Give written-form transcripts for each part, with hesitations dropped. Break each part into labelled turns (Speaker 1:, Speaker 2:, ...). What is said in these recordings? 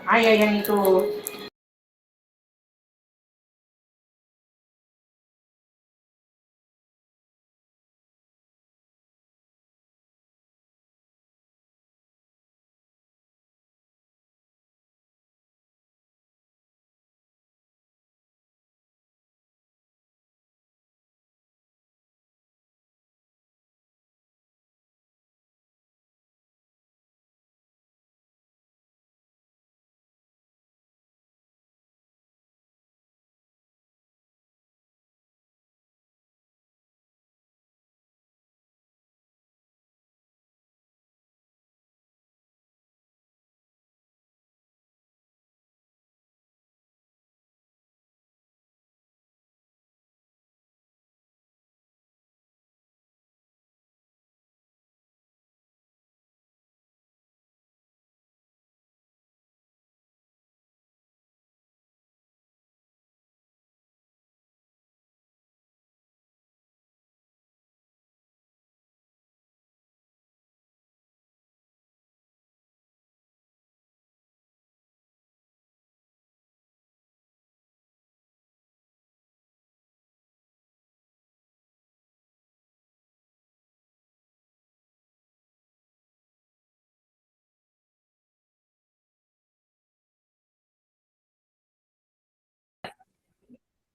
Speaker 1: Ah ya yang itu.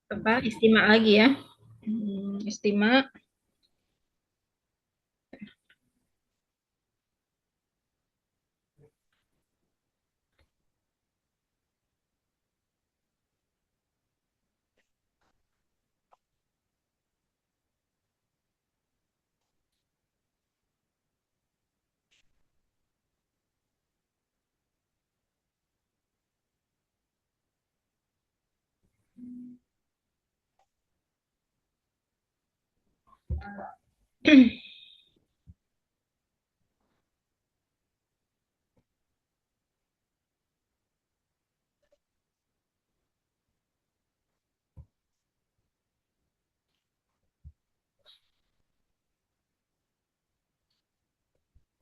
Speaker 2: Apa istimak lagi ya. Istimak.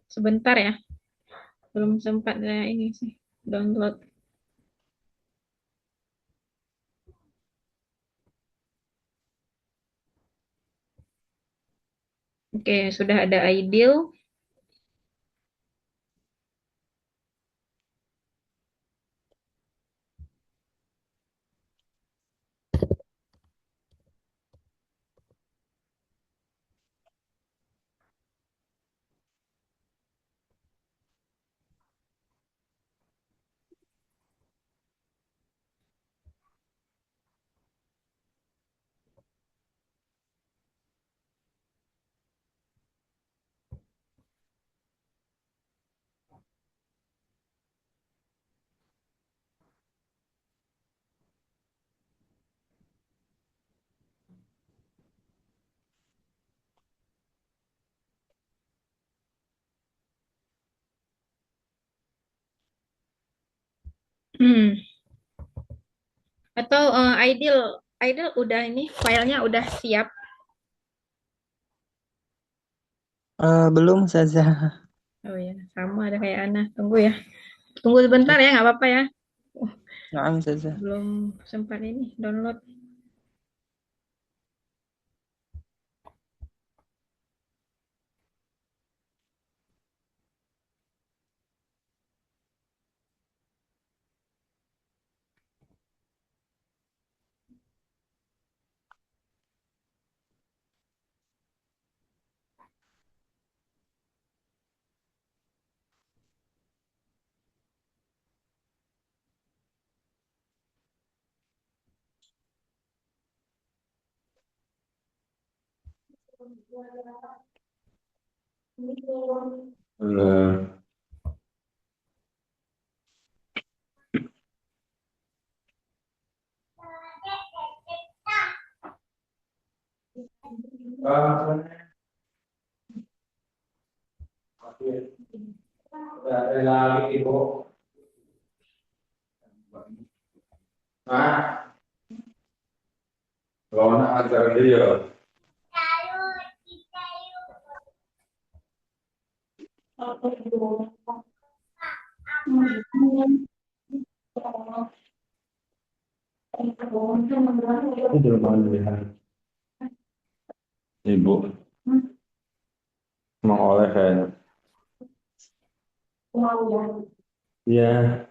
Speaker 2: Sebentar ya, belum sempat saya ini sih download. Oke, sudah ada ideal. Hmm. Atau ideal, ideal udah ini filenya udah siap.
Speaker 1: Belum saja.
Speaker 2: Oh ya, sama ada kayak Ana. Tunggu ya, tunggu sebentar ya, nggak apa-apa ya. Oh,
Speaker 1: Naam saja.
Speaker 2: belum sempat ini download.
Speaker 1: Nah, kalau nak ajar dia. Itu belum lihat. Ibu mau oleh kayaknya. Iya.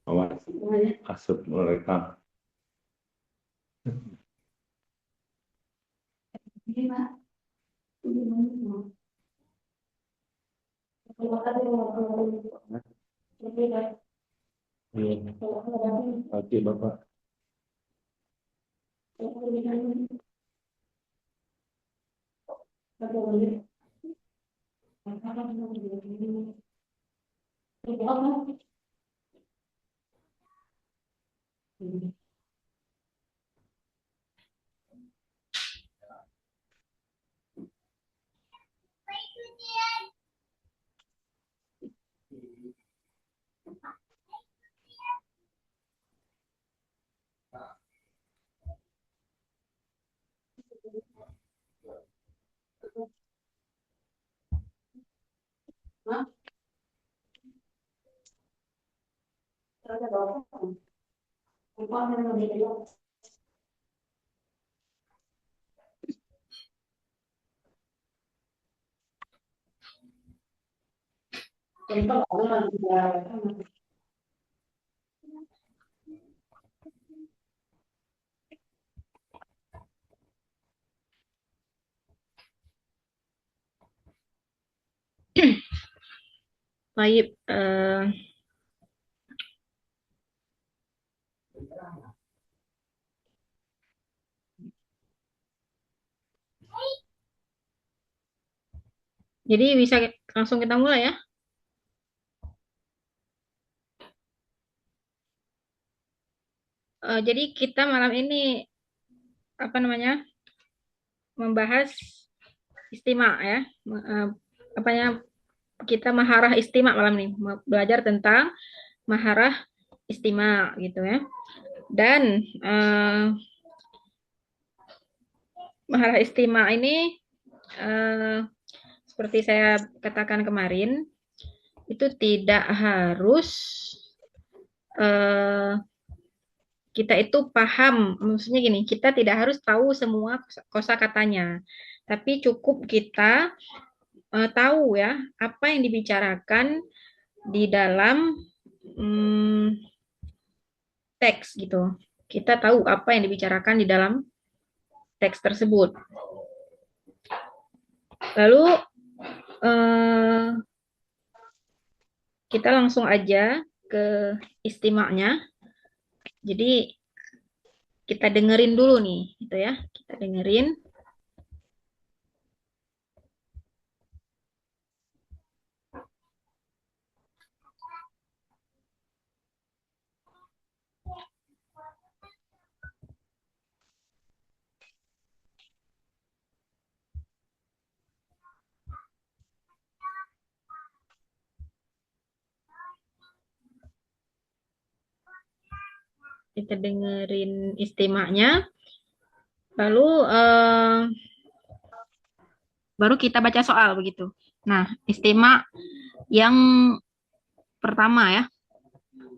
Speaker 1: Awas. Asup mereka. Iya. Oke, Bapak.
Speaker 2: Baik, jadi bisa langsung kita mulai ya. Jadi kita malam ini apa namanya membahas istimak ya. Apanya kita maharah istimak malam ini belajar tentang maharah istimak gitu ya. Dan maharah istimak ini seperti saya katakan kemarin itu tidak harus kita itu paham, maksudnya gini, kita tidak harus tahu semua kosakatanya, tapi cukup kita tahu ya apa yang dibicarakan di dalam teks gitu. Kita tahu apa yang dibicarakan di dalam teks tersebut. Lalu kita langsung aja ke istimaknya. Jadi kita dengerin dulu nih, gitu ya. Kita dengerin. Kita dengerin istimaknya. Lalu baru kita baca soal begitu. Nah, istimak yang pertama ya.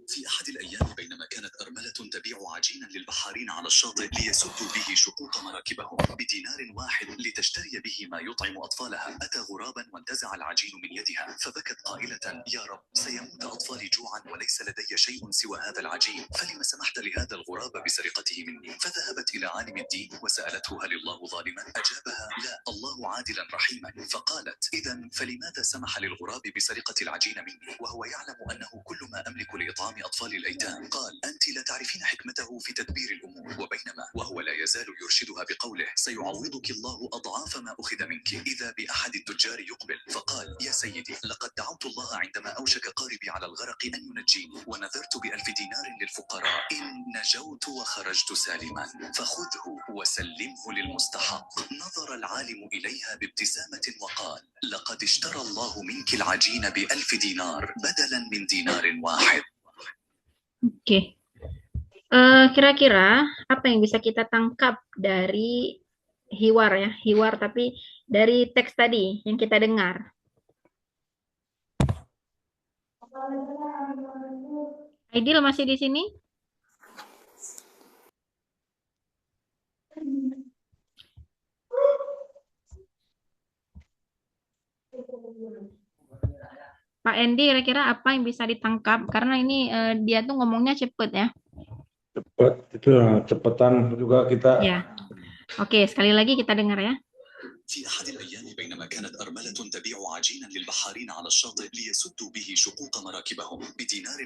Speaker 3: في أحد الأيام بينما كانت أرملة تبيع عجينا للبحارين على الشاطئ ليسدوا به شقوق مراكبهم بدينار واحد لتشتري به ما يطعم أطفالها، أتى غرابا وانتزع العجين من يدها فبكت قائلة: يا رب، سيموت أطفالي جوعا وليس لدي شيء سوى هذا العجين، فلم سمحت لهذا الغراب بسرقته مني؟ فذهبت إلى عالم الدين وسألته: هل الله ظالما؟ أجابها: لا، الله عادلا رحيما. فقالت: إذا فلماذا سمح للغراب بسرقة العجين مني وهو يعلم أنه كل ما أملك لإطعام أطفال الأيتام؟ قال: أنت لا تعرفين حكمته في تدبير الأمور. وبينما وهو لا يزال يرشدها بقوله: سيعوضك الله أضعاف ما أخذ منك، إذا بأحد التجار يقبل فقال: يا سيدي، لقد دعوت الله عندما أوشك قاربي على الغرق أن ينجيني، ونذرت ب1000 دينار للفقراء، إن نجوت وخرجت سالما فخذه وسلمه للمستحق. نظر العالم إليها بابتسامة وقال: لقد اشترى الله منك العجين ب1000 دينار بدلا من دينار واحد.
Speaker 2: Oke. Kira-kira apa yang bisa kita tangkap dari hiwar ya, hiwar tapi dari teks tadi yang kita dengar. Aidil masih di sini? Pak Endi, kira-kira apa yang bisa ditangkap? Karena ini dia tuh ngomongnya cepet ya.
Speaker 1: Cepat itu cepetan juga kita.
Speaker 2: Ya, oke, sekali lagi kita dengar ya.
Speaker 3: في أحد الأيام بينما كانت أرملة تبيع عجينا للبحارين على الشاطئ ليسدوا به شقوق مراكبهم بدينار.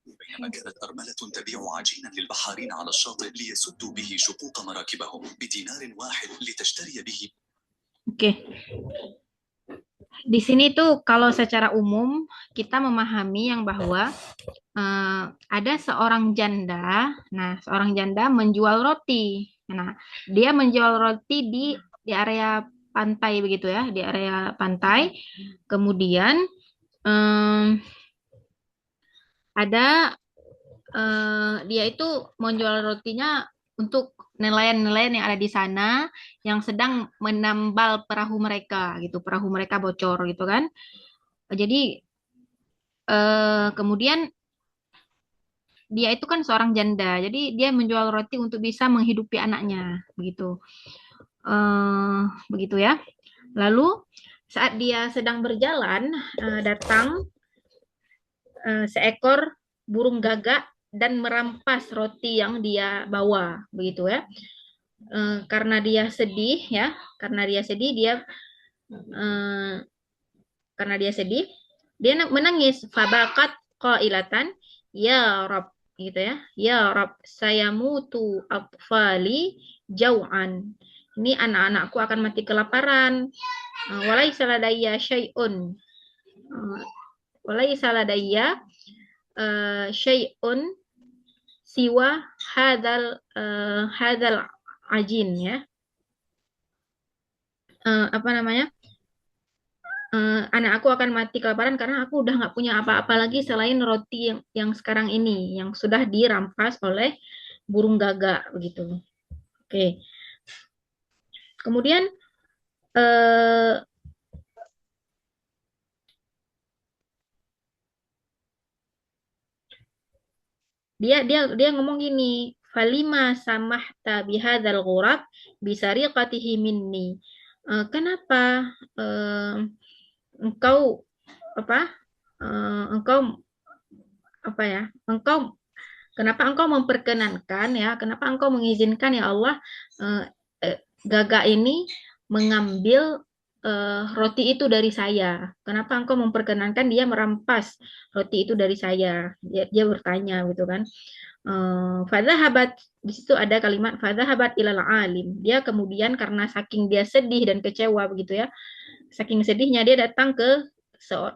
Speaker 3: بينما كانت أرملة تبيع عجينا للبحارين على الشاطئ ليسدوا به شقوق مراكبهم بدينار واحد لتشتري به.
Speaker 2: Oke. Di sini tuh kalau secara umum kita memahami yang bahwa ada seorang janda. Nah, seorang janda menjual roti. Nah, dia menjual roti di area pantai begitu ya, di area pantai. Kemudian ada dia itu menjual rotinya untuk nelayan-nelayan yang ada di sana yang sedang menambal perahu mereka gitu, perahu mereka bocor gitu kan. Jadi kemudian dia itu kan seorang janda, jadi dia menjual roti untuk bisa menghidupi anaknya begitu. Begitu ya. Lalu saat dia sedang berjalan datang seekor burung gagak dan merampas roti yang dia bawa begitu ya. Karena dia sedih ya, karena dia sedih dia menangis. Fabakat qailatan ya Rob gitu ya. Ya Rob, saya mutu atfali jau'an. Ini anak-anakku akan mati kelaparan. Walaisa ladayya syai'un. Walaisa ladayya syai'un siwa hadal ajin ya. Apa namanya? Anak aku akan mati kelaparan karena aku udah nggak punya apa-apa lagi selain roti yang sekarang ini yang sudah dirampas oleh burung gagak begitu. Oke. Kemudian dia ngomong gini, falima samahta bihadzal ghurab bisariqatihi minni. Kenapa engkau apa? Engkau apa ya? Kenapa engkau memperkenankan ya? Kenapa engkau mengizinkan ya Allah gagak ini mengambil roti itu dari saya? Kenapa engkau memperkenankan dia merampas roti itu dari saya? Dia bertanya gitu kan. Fadhahabat, di situ ada kalimat fadhahabat ilal alim. Dia kemudian karena saking dia sedih dan kecewa begitu ya. Saking sedihnya dia datang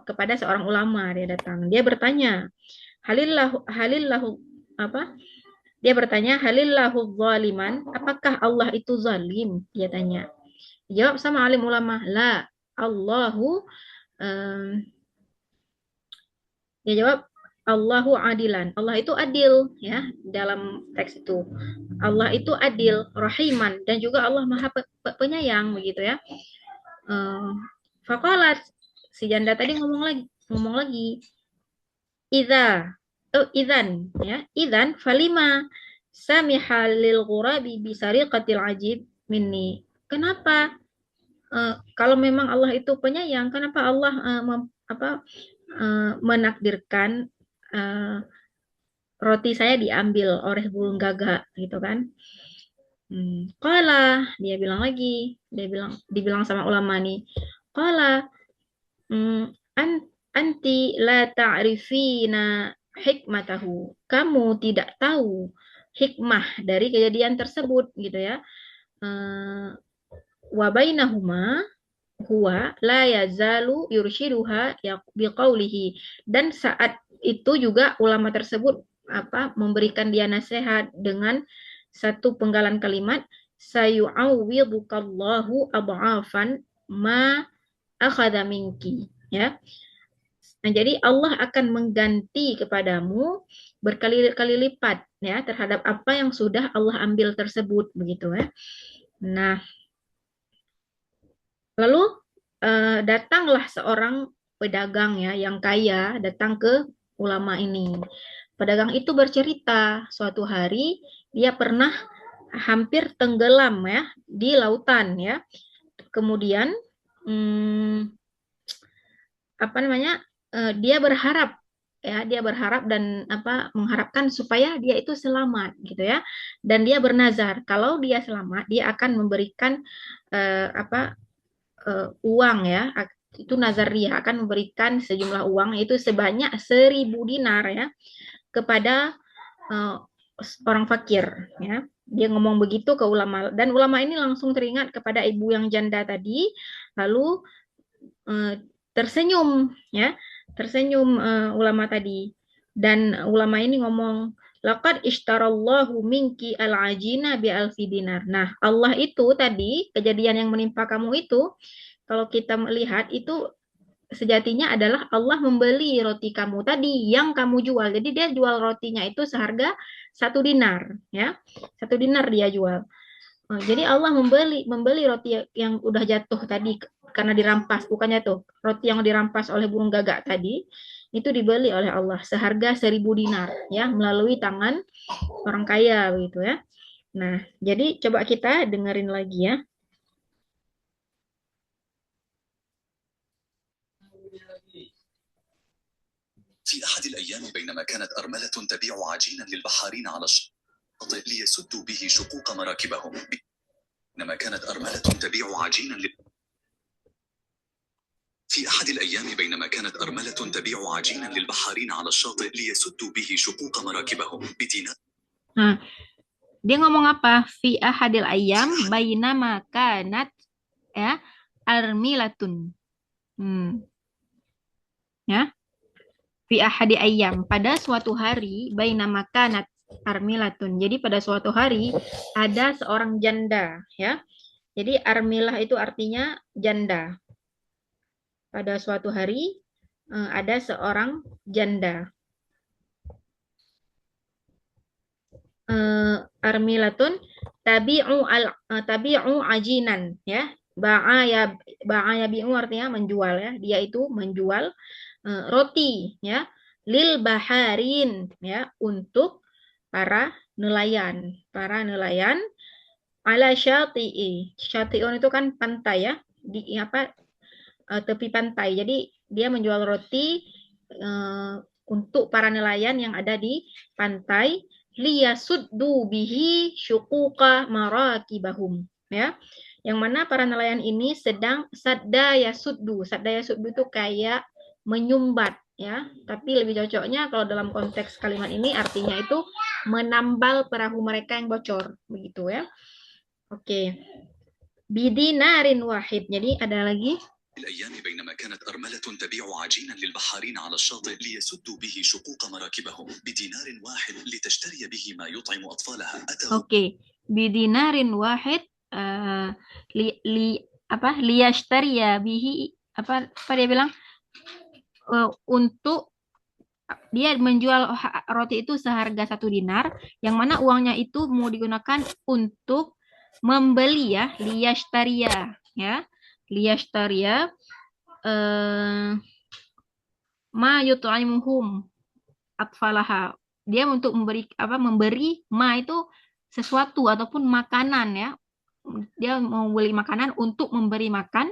Speaker 2: kepada seorang ulama, dia bertanya, halillahu apa? Dia bertanya, halillahu zaliman, apakah Allah itu zalim? Dia tanya. Jawab sama alim ulama, la Allahu dia jawab Allahu adilan. Allah itu adil ya dalam teks itu. Allah itu adil, rahiman dan juga Allah Maha penyayang begitu ya. Faqalat si janda tadi ngomong lagi. Idzan ya, idzan falima samihal lil ghurabi bisariqatil ajib minni. Kenapa kalau memang Allah itu penyayang, kenapa Allah menakdirkan roti saya diambil oleh burung gagak gitu kan? Qala, dia bilang lagi, dibilang sama ulama nih. Qala anti la ta'rifina hikmatahu. Kamu tidak tahu hikmah dari kejadian tersebut gitu ya. Wa bainahuma huwa la yazalu yurshiduha biqaulihi. Dan saat itu juga ulama tersebut memberikan dia nasihat dengan satu penggalan kalimat, sayu'awwidukallahu adhafan ma akhadha minki ya. Nah, jadi Allah akan mengganti kepadamu berkali-kali lipat ya terhadap apa yang sudah Allah ambil tersebut begitu ya. Nah, lalu datanglah seorang pedagang ya yang kaya datang ke ulama ini. Pedagang itu bercerita suatu hari dia pernah hampir tenggelam ya di lautan ya. Kemudian apa namanya? Dia berharap ya, dia berharap dan mengharapkan supaya dia itu selamat gitu ya. Dan dia bernazar kalau dia selamat dia akan memberikan uang ya, itu nazar dia akan memberikan sejumlah uang itu sebanyak 1.000 dinar ya kepada uh, orang fakir ya. Dia ngomong begitu ke ulama dan ulama ini langsung teringat kepada ibu yang janda tadi, lalu uh, tersenyum ya, tersenyum ulama tadi dan ulama ini ngomong laqad ishtarallahu minki al-ajina bi alfi dinar. Nah, Allah itu tadi kejadian yang menimpa kamu itu kalau kita melihat itu sejatinya adalah Allah membeli roti kamu tadi yang kamu jual. Jadi dia jual rotinya itu seharga 1 dinar, ya, 1 dinar dia jual. Jadi Allah membeli roti yang udah jatuh tadi karena dirampas, bukannya tuh roti yang dirampas oleh burung gagak tadi itu dibeli oleh Allah seharga 1.000 dinar, ya, melalui tangan orang kaya begitu ya. Nah, jadi coba kita dengerin lagi ya.
Speaker 3: في أحد الأيام بينما كانت أرملة تبيع عجينا للبحارين على الشاطئ ليسدوا به شقوق مراكبهم بينما كانت أرملة تبيع عجينا في أحد الأيام بينما كانت أرملة تبيع عجينا للبحارين على الشاطئ ليسدوا به شقوق مراكبهم بدينار.
Speaker 2: Dia ngomong apa? Fi ahadil ayam bainama kanat ya armilatun. Ya. Fi ahadi ayam, pada suatu hari bainama kanat armilatun. Jadi pada suatu hari ada seorang janda ya. Jadi armilah itu artinya janda. Pada suatu hari ada seorang janda. Armilatun tabi'u ajinan ya. Ba'aya bi'u artinya menjual ya. Dia itu menjual roti ya lil baharin ya untuk para nelayan ala syati'i. Syati'un itu kan pantai ya, di tepi pantai. Jadi dia menjual roti untuk para nelayan yang ada di pantai liyasuddu bihi syuquqa marakibahum ya. Yang mana para nelayan ini sedang sadda yasuddu itu kayak menyumbat ya, tapi lebih cocoknya kalau dalam konteks kalimat ini artinya itu menambal perahu mereka yang bocor begitu ya. Oke. Bidinarin wahid. Jadi ada lagi
Speaker 3: الأيام بينما كانت أرملة تبيع عجينا للبحارين على الشاطئ ليسدوا به شقوق مراكبهم بدينار واحد لتشتري به ما يطعم أطفالها.
Speaker 2: Oke. Bidinarin wahid liyashtariya bihi apa dia bilang untuk dia menjual roti itu seharga 1 dinar, yang mana uangnya itu mau digunakan untuk membeli ya, liyashtaria ya, liyashtaria ma yut'imuhum atfalaha. Dia untuk memberi ma itu sesuatu ataupun makanan ya. Dia mau beli makanan untuk memberi makan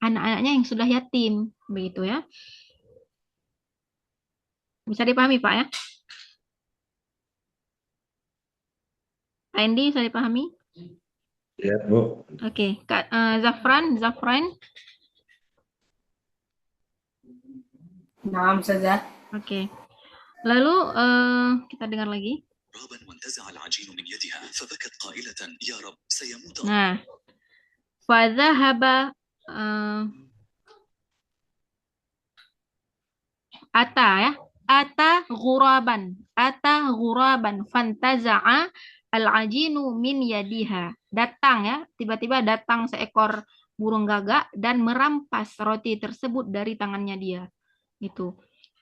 Speaker 2: anak-anaknya yang sudah yatim begitu ya. Bisa dipahami Pak ya? Pak Endi bisa dipahami?
Speaker 1: Ya, Bu.
Speaker 2: Oke, Kak Zafran.
Speaker 4: Nah, Ustazah.
Speaker 2: Oke. Lalu kita dengar lagi. Nah, fadzahaba ata ya. Ata ghuraban fantaza'a al-ajinu min yadiha. Datang ya, tiba-tiba datang seekor burung gagak dan merampas roti tersebut dari tangannya dia. Gitu.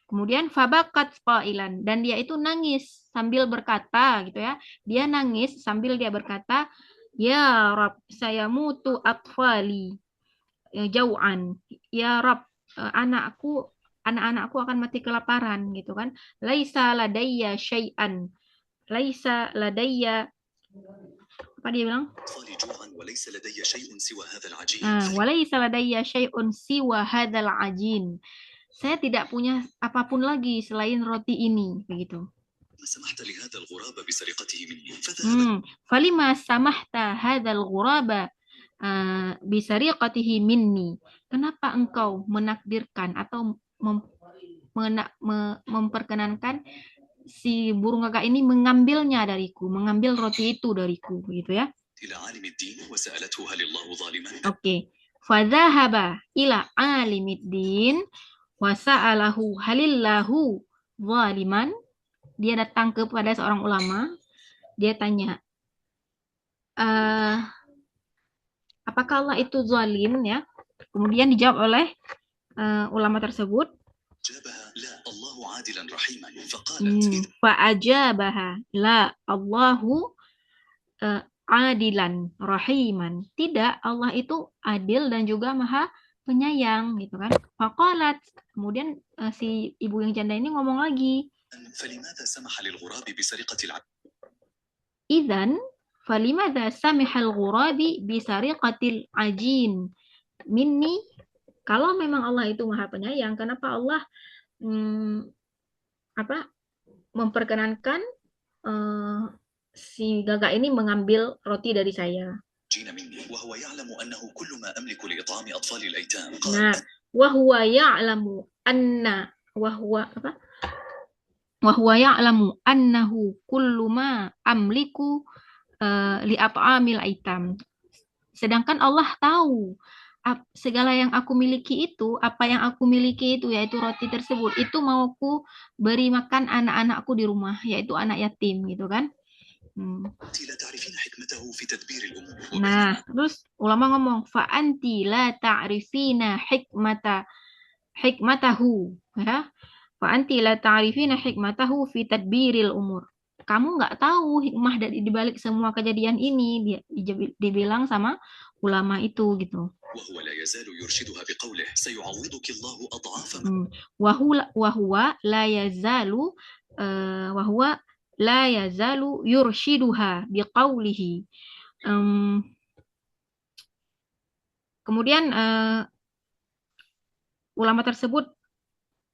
Speaker 2: Kemudian fabakat qailan, dan dia itu nangis sambil berkata gitu ya. Dia nangis sambil dia berkata, "Ya Rab, saya mutu atfali jau'an. Ya Rab, anak-anakku akan mati kelaparan gitu kan. Laisa ladayya syai'an. Laisa ladayya, apa dia bilang?
Speaker 3: الأطفال جوعا وليس لدي شيء سوى هذا العجين
Speaker 2: Walaisa ladayya syai'un siwa hadzal ajin. Saya tidak punya apapun lagi selain roti ini, begitu.
Speaker 3: فلما سمحت لهذا الغراب بسرقته مني فذهب
Speaker 2: Falima samahta hadzal ghuraba bisariqatihi minni. Kenapa engkau menakdirkan atau memperkenankan si burung gagak ini mengambilnya dariku, mengambil roti itu dariku, begitu ya.
Speaker 3: إلى عالم الدين وسألته هل الله ظالما
Speaker 2: Oke. Fadhahaba ila alimiddin wa sa'alahu halillahu zaliman. Dia datang kepada seorang ulama, dia tanya, apakah Allah itu zalim ya? Kemudian dijawab oleh ulama tersebut,
Speaker 3: جابها لا الله عادلا رحيما فقالت إذا
Speaker 2: fa'ajabaha la Allahu adilan rahiman. Tidak, Allah itu adil dan juga maha penyayang gitu kan. Faqalat, kemudian si ibu yang janda ini ngomong lagi,
Speaker 3: فلماذا سمح للغراب بسرقة العجين
Speaker 2: idzan falimadza samihal ghurabi bisariqatil ajin minni. Kalau memang Allah itu maha penyayang, kenapa Allah memperkenankan si gagak ini mengambil roti dari saya?
Speaker 3: مني وهو يعلم أنه كل ما أملك لإطعام أطفال الأيتام
Speaker 2: Nah,
Speaker 3: قال
Speaker 2: wahwa ya'lamu anna wahwa ya'lamu annahu kullu ma amliku li at'amil aitam. Sedangkan Allah tahu segala yang aku miliki itu, apa yang aku miliki itu yaitu roti tersebut, itu mau aku beri makan anak-anakku di rumah, yaitu anak yatim gitu kan.
Speaker 3: لا تعرفين حكمته في تدبير الأمور
Speaker 2: Nah, terus ulama ngomong fa anti la ta'rifina hikmatahu ya. Fa anti la ta'rifina hikmatahu fi tadbiril umur. Kamu nggak tahu hikmah dari dibalik semua kejadian ini, dibilang sama ulama itu gitu.
Speaker 3: وهو لا يزال يرشدها بقوله سيعوضك الله أضعافا
Speaker 2: وهو لا يزال يرشدها بقوله. Kemudian ulama tersebut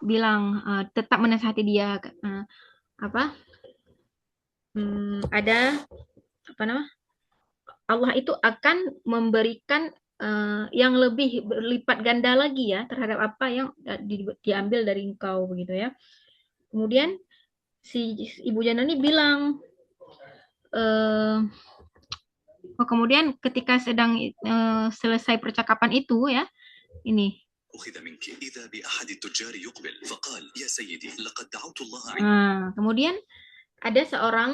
Speaker 2: bilang tetap menasihati dia, ada Allah itu akan memberikan yang lebih berlipat ganda lagi ya terhadap apa yang diambil dari engkau, begitu ya. Kemudian si ibu janda ini bilang, kemudian ketika sedang selesai percakapan itu ya, ini. Kemudian ada seorang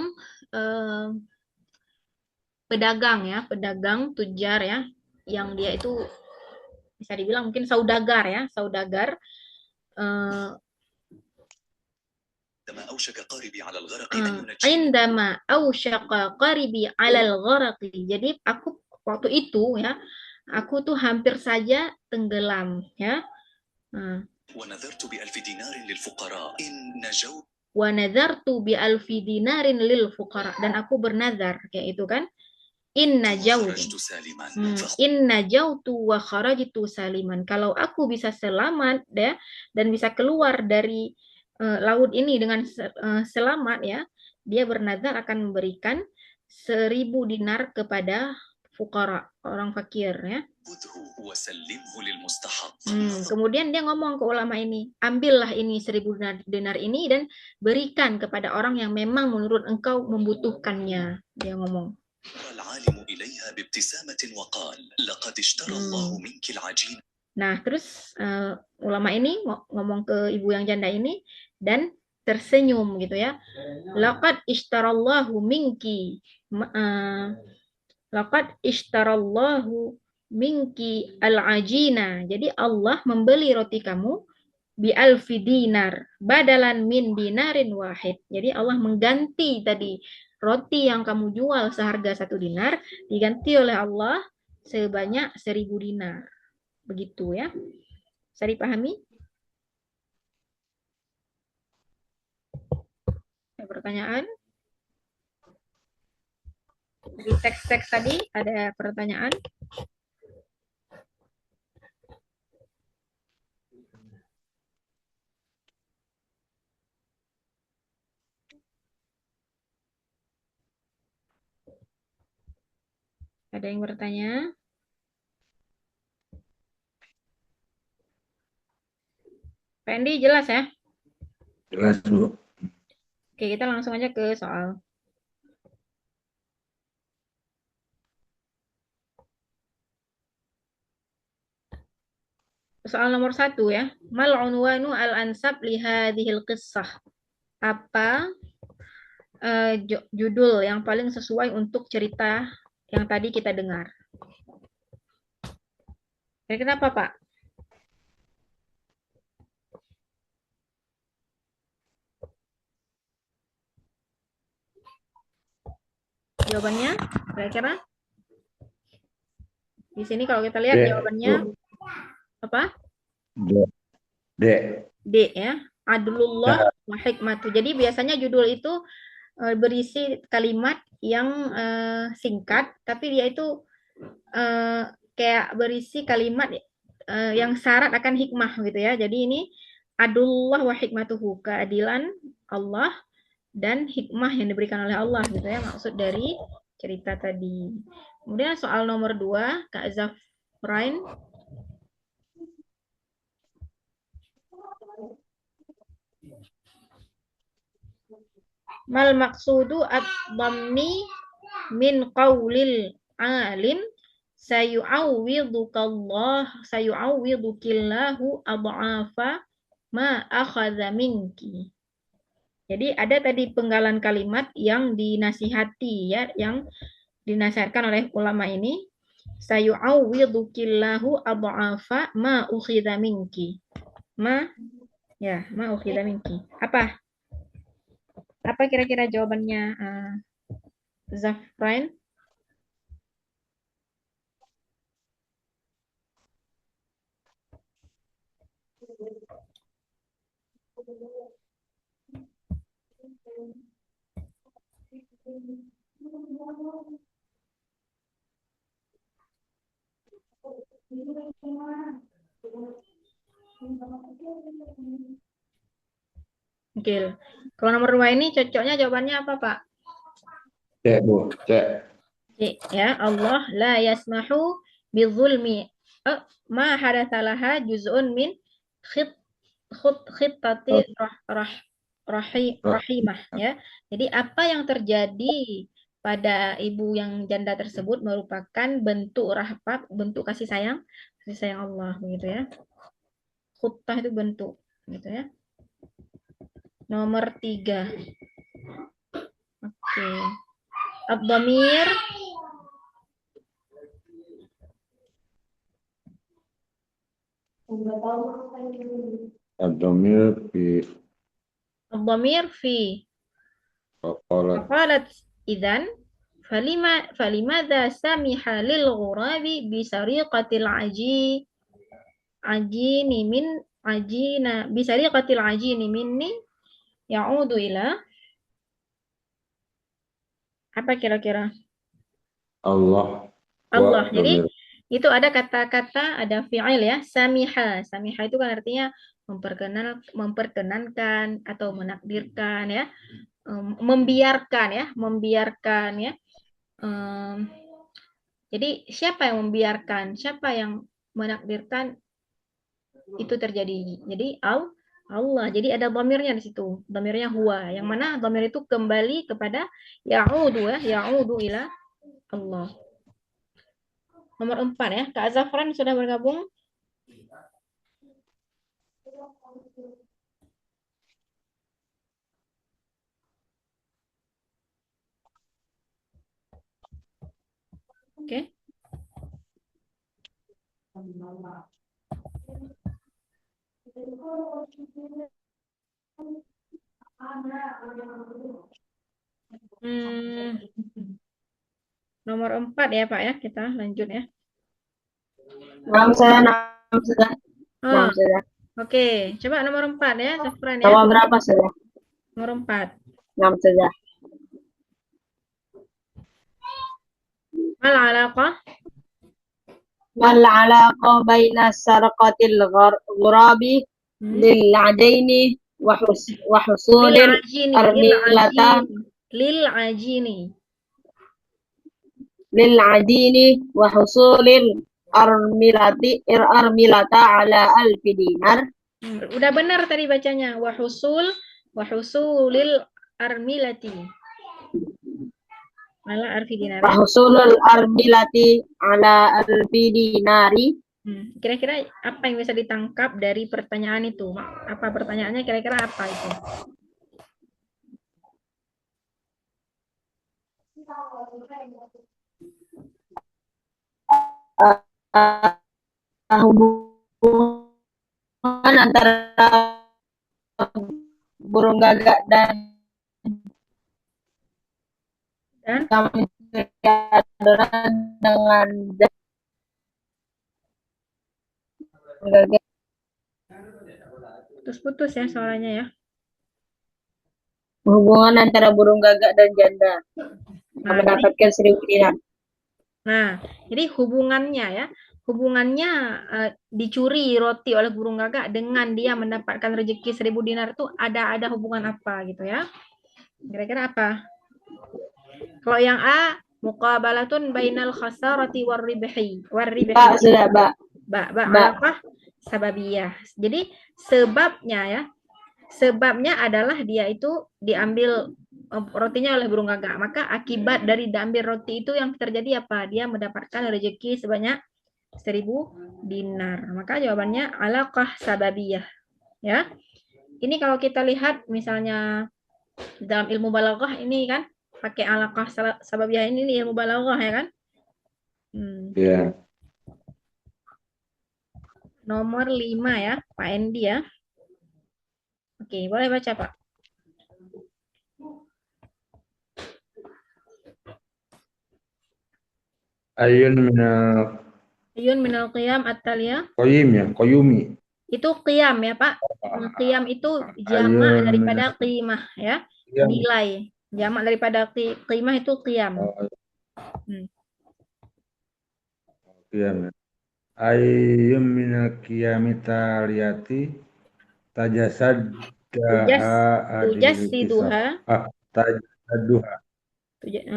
Speaker 2: pedagang tujar ya, yang dia itu bisa dibilang mungkin saudagar. Indama ausyaqa qaribi 'alal gharaqi. Jadi aku waktu itu ya, aku tuh hampir saja tenggelam ya.
Speaker 3: وَنَذَرْتُ بِأَلْفِ دِينَارٍ لِلْفُقَرَاءِ إِنْ نَجَوْتُ
Speaker 2: وَنَذَرْتُ بِأَلْفِ دِينَارٍ لِلْفُقَرَاءِ, dan aku bernazar kayak itu kan. In najautu wa kharajtu saliman. Kalau aku bisa selamat ya, dan bisa keluar dari laut ini dengan selamat ya, dia bernazar akan memberikan 1000 dinar kepada fuqara, orang fakir ya. Kemudian dia ngomong ke ulama ini, ambillah ini 1000 dinar ini dan berikan kepada orang yang memang menurut engkau membutuhkannya. Dia ngomong. Nah, terus ulama ini ngomong ke ibu yang janda ini dan tersenyum gitu ya. Laqad ishtarallahu minki al-ajina. Jadi Allah membeli roti kamu bi alfi dinar badalan min dinarin wahid. Jadi Allah mengganti tadi roti yang kamu jual seharga 1 dinar diganti oleh Allah sebanyak 1.000 dinar. Begitu ya. Bisa dipahami? Ada pertanyaan? Di teks-teks tadi ada pertanyaan? Ada yang bertanya? Pak Endi jelas ya?
Speaker 1: Jelas, Bu.
Speaker 2: Oke, kita langsung aja ke soal. Soal nomor 1 ya. Mal unwanu al-ansab li hadhil qissah. Apa judul yang paling sesuai untuk cerita yang tadi kita dengar? Kenapa, Pak? Jawabannya kira-kira? Di sini kalau kita lihat
Speaker 1: D,
Speaker 2: jawabannya
Speaker 1: Bu.
Speaker 2: apa?
Speaker 1: D. D.
Speaker 2: D ya. Adlullah wa hikmatu. Jadi biasanya judul itu berisi kalimat yang singkat, tapi dia itu kayak berisi kalimat yang syarat akan hikmah gitu ya. Jadi ini adullah wa hikmatuhu, keadilan Allah dan hikmah yang diberikan oleh Allah gitu ya, maksud dari cerita tadi. Kemudian soal nomor 2, Kak Zafrain. Mal maksudu ad-dhammi min qawlil alim sayu'awwidukillahu adha'afa ma akhadha minki. Jadi ada tadi penggalan kalimat yang dinasihati ya, yang dinasihatkan oleh ulama ini. Sayu'awwidukillahu adha'afa ma ukhidha minki. Ma ukhidha minki. Apa kira-kira jawabannya Zafrain? Oke. Kalau nomor 2 ini cocoknya jawabannya apa, Pak?
Speaker 1: C, Bu. C.
Speaker 2: C, ya. Allah la yasmahu bizulmi ma hadatsalaha juz'un min khit khittati rahimah ya. Jadi apa yang terjadi pada ibu yang janda tersebut merupakan bentuk rahmat, bentuk kasih sayang Allah begitu ya. Khutbah itu bentuk gitu ya. Nomor 3. Oke. Ad-dhamir
Speaker 1: Ad-dhamir fi
Speaker 2: ad-dhamir fi qalat idzan falimadza samiha lil ghurabi bi sariqatil ajini min ajina bi sariqatil ajini minni ya'udu ila apa kira-kira?
Speaker 1: Allah.
Speaker 2: Allah.
Speaker 1: Wa
Speaker 2: Jadi
Speaker 1: dhamir.
Speaker 2: itu ada kata-kata, ada fi'il ya, samiha. Samiha itu kan artinya memperkenankan atau menakdirkan ya, membiarkan ya. Jadi siapa yang membiarkan, siapa yang menakdirkan itu terjadi. Jadi Allah. Jadi ada dhamirnya di situ. Dhamirnya huwa. Yang mana dhamir itu kembali kepada ya'udu ya, ya'udu ila Allah. Nomor 4 ya. Kak Zafran sudah bergabung? Oke. Hmm, nomor 4 ya Pak ya, kita lanjut ya.
Speaker 4: Naam saya, naam sudah, naam
Speaker 2: Oh,
Speaker 4: sudah.
Speaker 2: oke. Coba nomor 4 ya, Zafran ya.
Speaker 4: Nomor berapa sudah?
Speaker 2: Nomor 4.
Speaker 4: Naam sudah.
Speaker 2: Mal alaqah?
Speaker 4: Mal alaqah baina sarqatil ghurabi
Speaker 2: Hmm.
Speaker 4: lil ajaini wa
Speaker 2: Lil
Speaker 4: husulil
Speaker 2: ajini,
Speaker 4: armilata
Speaker 2: lil ajini.
Speaker 4: lil ajini wa husulil armilata ala alfi dinar.
Speaker 2: Udah benar tadi bacanya. Wahusulil armilati. Ala arfi dinar.
Speaker 4: Wa husulul armilati ala alfi dinari.
Speaker 2: Kira-kira apa yang bisa ditangkap dari pertanyaan itu? Apa pertanyaannya kira-kira apa itu?
Speaker 4: Hubungan antara burung gagak dan kami adonan dengan gagak.
Speaker 2: Putus-putus ya suaranya ya.
Speaker 4: Hubungan antara burung gagak dan janda mendapatkan 1.000 dinar.
Speaker 2: Nah, jadi hubungannya ya, hubungannya dicuri roti oleh burung gagak dengan dia mendapatkan rezeki 1.000 dinar itu ada hubungan apa gitu ya? Kira-kira apa? Kalau yang A, muqabalatun bainal khasarati warribhi.
Speaker 4: Pak, sudah, Pak.
Speaker 2: Alaqah sababiyah. Jadi sebabnya ya, sebabnya adalah dia itu diambil rotinya oleh burung gagak. Maka akibat dari diambil roti itu yang terjadi apa? Dia mendapatkan rezeki sebanyak 1.000 dinar. Maka jawabannya alaqah sababiyah. Ya. Ini kalau kita lihat misalnya dalam ilmu balaghah ini kan pakai alaqah sababiyah ini ilmu balaghah ya kan?
Speaker 1: Ya.
Speaker 2: Nomor 5 ya, Pak Endi ya. Oke, boleh baca Pak.
Speaker 1: Ayun minal
Speaker 2: Ayun minal qiyam at-taliyah.
Speaker 1: qayyim ya, qayyumi.
Speaker 2: Itu qiyam ya Pak. Qiyam itu jamak
Speaker 1: Ayun
Speaker 2: daripada
Speaker 1: minal
Speaker 2: qimah ya.
Speaker 1: qiyam.
Speaker 2: Nilai. Jamak daripada qimah itu qiyam.
Speaker 1: Qiyam ya. Ayun minal qiyami taliyati tajasaddaha hadil kisah.
Speaker 2: Tujassiduha.
Speaker 1: Tajasadduha.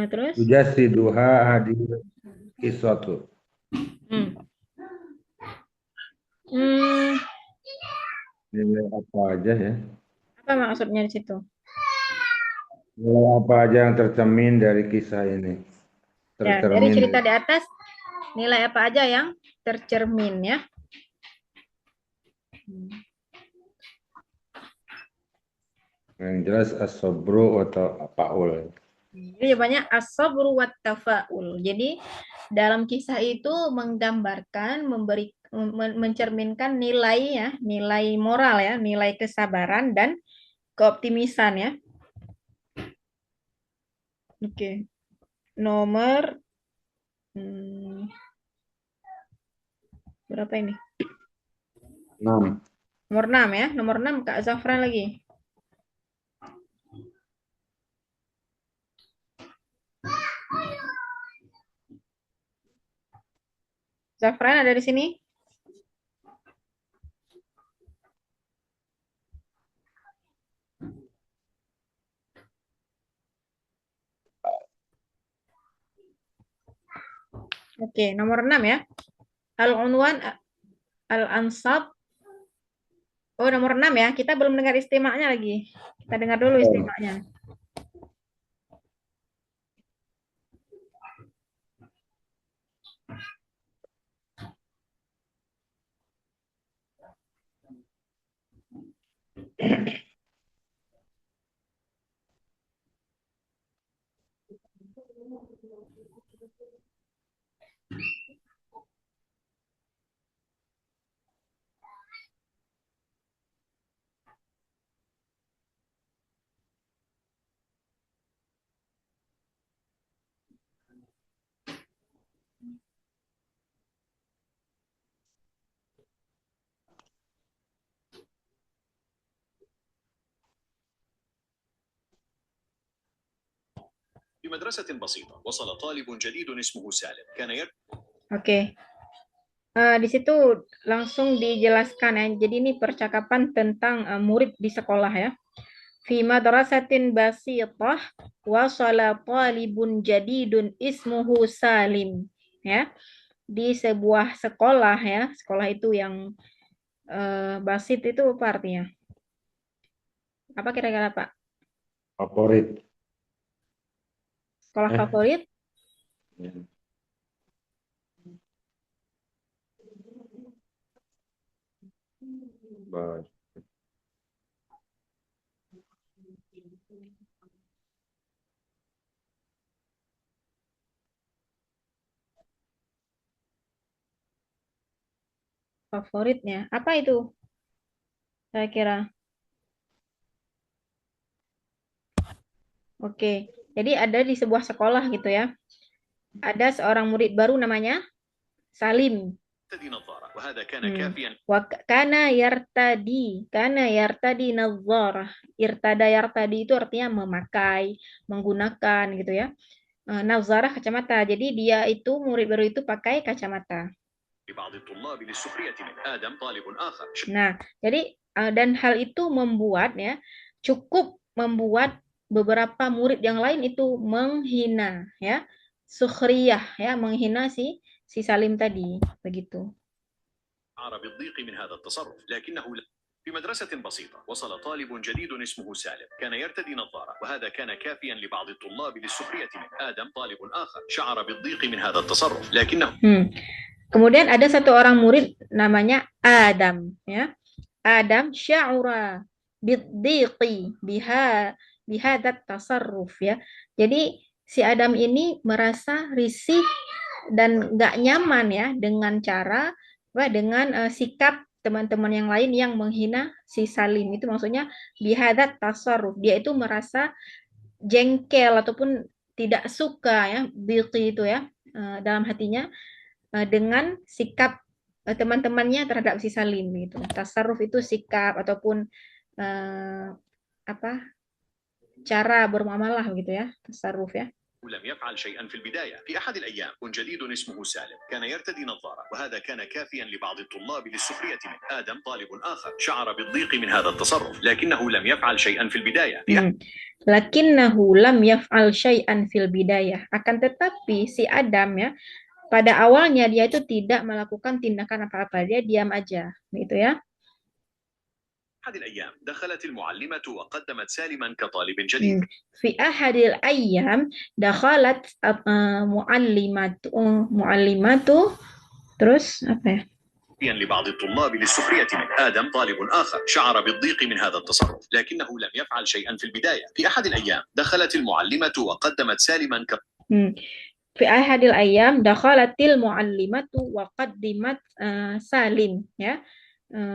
Speaker 2: Terus?
Speaker 1: Tujassiduha hadil kisatu. Nilai apa aja ya?
Speaker 2: Apa maksudnya di situ?
Speaker 1: Nilai apa aja yang tercermin dari kisah ini?
Speaker 2: Ya, dari cerita di atas, nilai apa aja yang tercermin ya?
Speaker 1: Yang jelas as-sabru atau apaul.
Speaker 2: Jadi jawabannya as-sabru wat tafaul. Jadi dalam kisah itu menggambarkan, mencerminkan nilai ya, nilai moral ya, nilai kesabaran dan keoptimisan ya. Oke. Nomor berapa ini?
Speaker 1: 6.
Speaker 2: Nomor 6 ya. Nomor 6 Kak Zafran lagi. Zafran ada di sini? Oke, nomor 6 ya. Al-unwan al-ansab. Oh, nomor 6 ya. Kita belum dengar istimanya lagi. Kita dengar dulu istimanya.
Speaker 3: في مدرسة بسيطة وصل طالب جديد اسمه سالم كان
Speaker 2: Oke. Di situ langsung dijelaskan ya. Jadi ini percakapan tentang murid di sekolah ya. Fi madrasatin basitah wasala talibun jadidun ismuhu Salim ya. Di sebuah sekolah ya. Sekolah itu yang basit itu apa artinya? Apa kira-kira Pak?
Speaker 1: Favorit.
Speaker 2: Sekolah favorit?
Speaker 1: Ya. Baik.
Speaker 2: Favoritnya. Apa itu? Saya kira. Oke. Jadi ada di sebuah sekolah gitu ya. Ada seorang murid baru namanya Salim.
Speaker 3: يرتدي نظارة وهذا كان كافيا
Speaker 2: Kana yartadi nazarah. Yartadi itu artinya memakai, menggunakan gitu ya. Nazarah kacamata. Jadi dia itu murid baru itu pakai kacamata.
Speaker 3: لبعض الطلاب للسخرية من آدم طالب آخر
Speaker 2: Nah, jadi dan hal itu membuat ya cukup membuat beberapa murid yang lain itu menghina ya. Sukhriyah ya, menghina si Salim tadi, begitu.
Speaker 3: شعر بالضيق من هذا التصرف لكنه في مدرسة بسيطة وصل طالب جديد اسمه سالم كان يرتدي نظارة وهذا كان كافيا لبعض الطلاب للسخرية من آدم طالب آخر شعر بالضيق من هذا التصرف لكنه
Speaker 2: Kemudian ada satu orang murid namanya Adam ya. Adam sya'ura biddiqi bihadat tasarruf ya. Jadi si Adam ini merasa risih dan nggak nyaman ya dengan cara dengan sikap teman-teman yang lain yang menghina si Salim. Itu maksudnya bihadat tasarruf. Dia itu merasa jengkel ataupun tidak suka ya, biqi itu ya dalam hatinya dengan sikap teman-temannya terhadap si Salim gitu. Tasarruf itu sikap ataupun cara bermuamalah gitu ya, tasarruf ya.
Speaker 3: لم يفعل شيئا في البداية في أحد الأيام جديد اسمه سالم كان يرتدي نظارة وهذا كان كافيا لبعض الطلاب للسخرية من آدم طالب آخر شعر بالضيق من هذا التصرف لكنه لم يفعل شيئا في البداية
Speaker 2: Lakinnahu lam yaf'al syai'an fil bidayah. Akan tetapi si Adam ya pada awalnya dia itu tidak melakukan tindakan apa-apa, dia diam aja gitu ya.
Speaker 3: أحد الأيام دخلت المعلمة وقدمت سالما كطالب جديد.
Speaker 2: في أحد الأيام دخلت معلمة terus apa ya?
Speaker 3: لبعض الطلاب للسخرية من آدم طالب آخر شعر بالضيق من هذا التصرف لكنه لم يفعل شيئا في البداية. في أحد الأيام دخلت المعلمة وقدمت سالما
Speaker 2: في أحد الأيام دخلت المعلمة وقدمت Salim ya.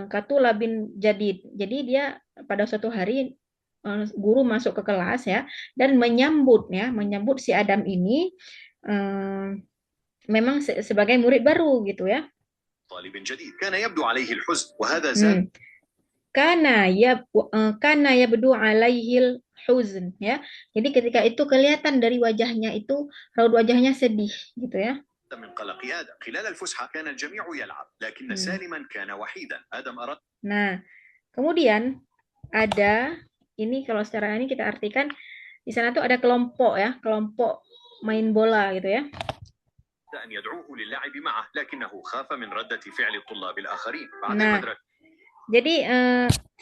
Speaker 2: Katulabin jadid. Jadi dia pada suatu hari guru masuk ke kelas ya dan menyambut si Adam ini memang sebagai murid baru gitu ya.
Speaker 3: طالب جديد كان يبدو عليه الحزن وهذا زاد
Speaker 2: kana yabdu alaihil huzn ya. Jadi ketika itu kelihatan dari wajahnya itu raut wajahnya sedih gitu ya.
Speaker 3: من قلق آدم خلال الفسحة كان الجميع يلعب لكن سالما كان وحيدا آدم أراد.
Speaker 2: Nah, kemudian ada ini kalau secara ini kita artikan di sana tuh ada kelompok ya, kelompok main bola gitu ya.
Speaker 3: أن يدعوه للعب معه لكنه خاف من ردة فعل الطلاب الآخرين.
Speaker 2: Nah, jadi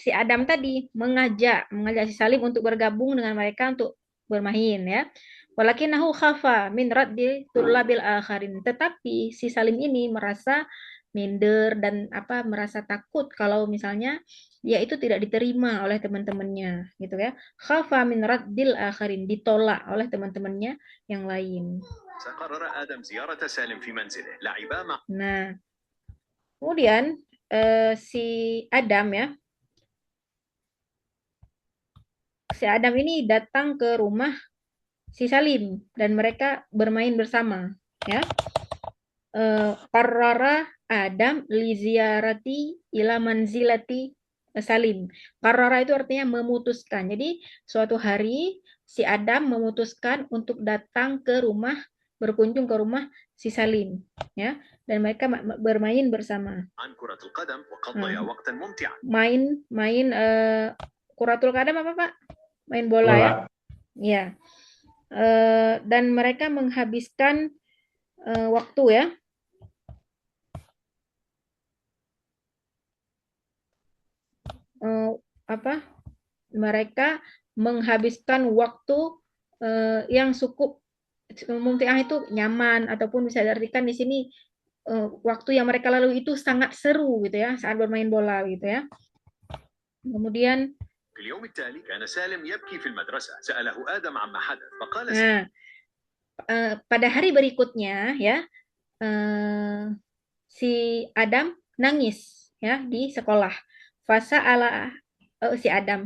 Speaker 2: si Adam tadi mengajak si Salim untuk bergabung dengan mereka untuk bermain ya. Walakinahu khafa min raddi tullabil akharin. Tetapi si Salim ini merasa minder dan merasa takut kalau misalnya dia itu tidak diterima oleh teman-temannya gitu ya. Khafa min raddil akharin, ditolak oleh teman-temannya yang lain. Nah, kemudian si Adam ya. Si Adam ini datang ke rumah si Salim dan mereka bermain bersama ya. qarrara Adam li ziyarati ila manzilati Salim. Qarrara itu artinya memutuskan. Jadi suatu hari si Adam memutuskan untuk datang ke rumah, berkunjung ke rumah si Salim, ya. Dan mereka bermain bersama.
Speaker 3: عن كرة القدم وقضيا وقتا ممتعا.
Speaker 2: Main kuratul kadam apa Pak? Main bola ya?
Speaker 1: Bola.
Speaker 2: Ya. Dan mereka menghabiskan waktu ya. Mereka menghabiskan waktu yang cukup mumtiah itu nyaman, ataupun bisa diartikan di sini waktu yang mereka lalui itu sangat seru gitu ya saat bermain bola gitu ya. Kemudian
Speaker 3: في اليوم التالي كان سالم يبكي في المدرسة. سأله آدم عما حدث فقال
Speaker 2: pada hari berikutnya ya si Adam nangis ya di sekolah.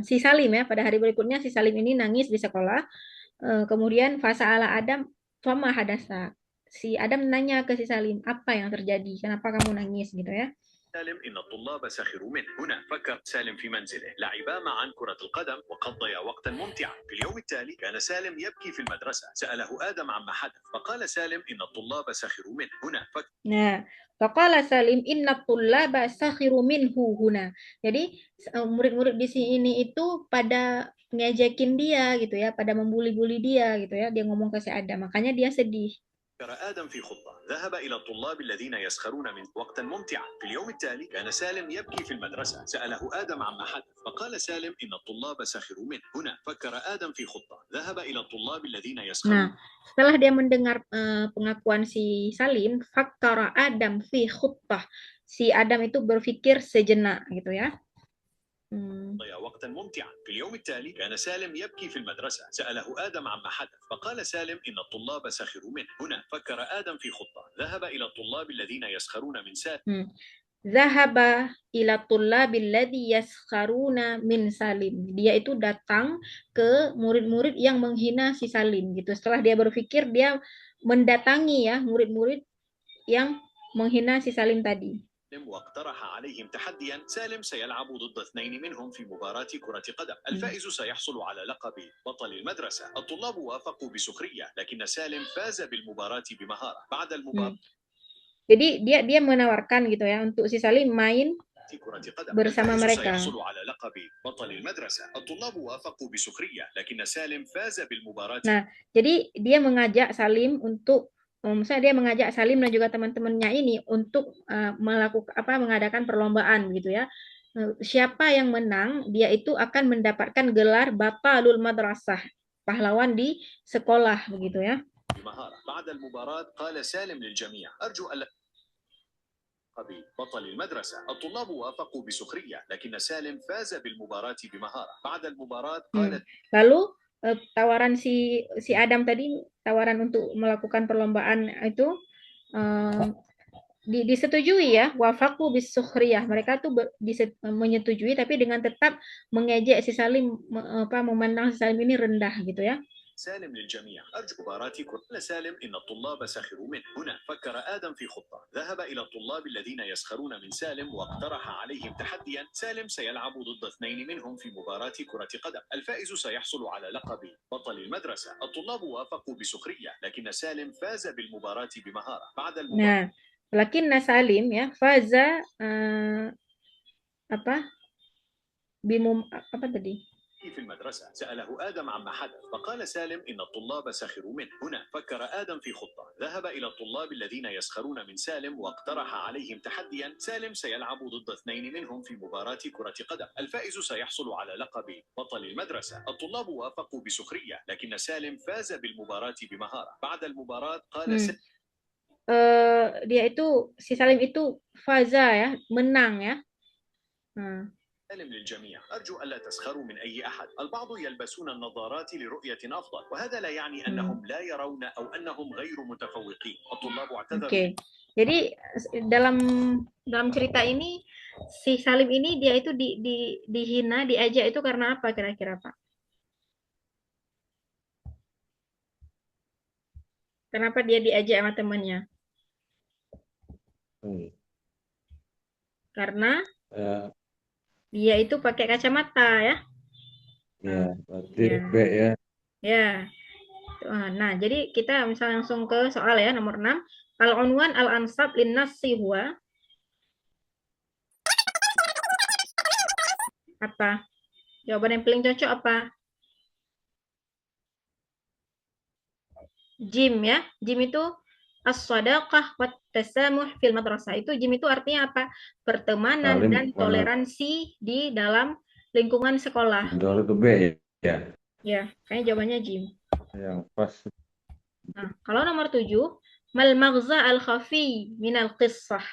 Speaker 2: Si Salim ya, pada hari berikutnya si Salim ini nangis di sekolah. Kemudian ala Adam fama hadasa. Si Adam nanya ke si Salim, apa yang terjadi? Kenapa kamu nangis gitu ya?
Speaker 3: سالم إن الطلاب سخروا منه. هنا فكر سالم في منزله. لعبا معا كرة القدم وقضيا وقتا ممتعا. في اليوم التالي كان سالم يبكي في المدرسة. سأله آدم عما حدث فقال سالم إن الطلاب سخروا منه. هنا فكر.
Speaker 2: Nah, faqala Salim inna tullaba sakhiru minhu huna. Jadi murid-murid di sini itu pada ngejekin dia gitu ya, pada membuli-buli dia gitu ya. Dia ngomong ke si Adam, makanya dia sedih.
Speaker 3: فكر آدم في خطة. ذهب إلى الطلاب الذين يسخرون من وقتا ممتعا. في اليوم التالي كان سالم يبكي في المدرسة. سأله آدم عما حدث فقال سالم إن الطلاب سخروا منه. هنا فكر آدم في خطة. ذهب إلى الطلاب الذين يسخرون.
Speaker 2: Nah, setelah dia mendengar pengakuan si Salim, fakkara Adam fi khutbah. Si Adam itu berpikir sejenak gitu ya.
Speaker 3: قضيا وقتا ممتعا. في اليوم التالي كان سالم يبكي في المدرسة. سأله آدم عما حدث فقال سالم إن الطلاب سخروا منه. هنا فكر آدم في خطة. ذهب إلى الطلاب الذين يسخرون من سالم.
Speaker 2: Zahaba ila tullabil ladzi yaskharuna min Salim. Dia itu datang ke murid-murid yang menghina si Salim gitu. Setelah dia berpikir, dia mendatangi ya murid-murid yang menghina si Salim tadi.
Speaker 3: واقترح عليهم تحديا. سالم سيلعب ضد اثنين منهم في مباراة كرة قدم. الفائز سيحصل على لقب بطل المدرسة. الطلاب وافقوا بسخرية لكن سالم فاز بالمباراة بمهارة. بعد المباراة
Speaker 2: Jadi dia menawarkan gitu ya untuk si Salim main bersama mereka. Nah, jadi dia mengajak Salim untuk misalnya dia mengajak Salim dan juga teman-temannya ini untuk mengadakan perlombaan gitu ya. Siapa yang menang, dia itu akan mendapatkan gelar Batalul Madrasah, pahlawan di sekolah begitu ya.
Speaker 3: بعد المباراة قال سالم للجميع أرجو ألا بطل المدرسة. الطلاب وافقوا بسخرية لكن سالم فاز بالمباراة بمهارة. بعد المباراة قال.
Speaker 2: Lalu tawaran si Adam tadi, tawaran untuk melakukan perlombaan itu disetujui ya, wafaku bisukhriyah. Mereka tuh menyetujui tapi dengan tetap mengejek si Salim, memandang si Salim ini rendah gitu ya.
Speaker 3: سالم للجميع أرجو مباراتي. قال سالم إن الطلاب سخروا منه. هنا فكر آدم في خطة. ذهب إلى الطلاب الذين يسخرون من سالم واقترح عليهم تحديا. سالم سيلعب ضد اثنين منهم في مباراة كرة قدم. الفائز سيحصل على لقب بطل المدرسة. الطلاب وافقوا بسخرية لكن سالم فاز بالمباراة بمهارة. بعد المباراة.
Speaker 2: Lakin Salim ya faza
Speaker 3: في المدرسة. سأله آدم عما حدث فقال سالم إن الطلاب سخروا منه. هنا فكر آدم في خطة. ذهب إلى الطلاب الذين يسخرون من سالم واقترح عليهم تحديا. سالم سيلعب ضد اثنين منهم في مباراة كرة قدم. الفائز سيحصل على لقب بطل المدرسة. الطلاب وافقوا بسخرية لكن سالم فاز بالمباراة بمهارة. بعد المباراة قال
Speaker 2: dia itu si Salim itu faza ya, menang ya.
Speaker 3: سالم للجميع أرجو ألا تسخروا من أي أحد. البعض يلبسون النظارات لرؤية أفضل وهذا لا يعني أنهم لا يرون أو أنهم غير متفوقين. الطلاب اعتذروا.
Speaker 2: Jadi dalam cerita ini si Salim ini dia itu dihina, diajak itu karena apa kira-kira Pak? Kenapa dia diajak sama temannya?
Speaker 1: Hmm.
Speaker 2: Karena
Speaker 1: Ya,
Speaker 2: dia itu pakai kacamata ya.
Speaker 1: ya, berarti
Speaker 2: Ya.
Speaker 1: B ya.
Speaker 2: Ya. Nah, jadi kita misalnya langsung ke soal ya nomor 6. Al-unwan al-ansab lin-nassi huwa apa? Jawaban yang paling cocok apa? Jim ya. Jim itu as-sadaqah wat tasamuh fil madrasah. Itu Jim itu artinya apa? Pertemanan
Speaker 1: Salim
Speaker 2: dan
Speaker 1: mana?
Speaker 2: toleransi di dalam lingkungan sekolah.
Speaker 1: Betul itu B ya.
Speaker 2: Ya, kayaknya jawabannya Jim.
Speaker 1: Yang pas.
Speaker 2: Nah, kalau nomor 7, mal maghza al-khafi minal qissah.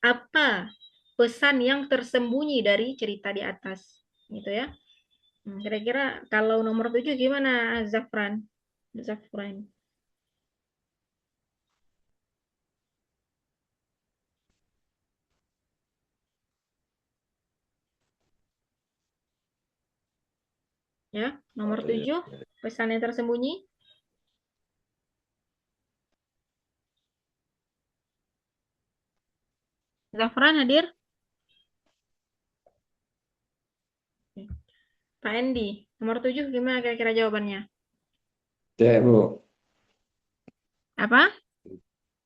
Speaker 2: Apa pesan yang tersembunyi dari cerita di atas? Gitu ya. Kira-kira kalau nomor 7 gimana, Zafran? Zafran. Ya, nomor 7, pesan yang tersembunyi. Zafran hadir? Pak Endi, nomor 7 gimana kira-kira jawabannya?
Speaker 1: C, Bu.
Speaker 2: Apa?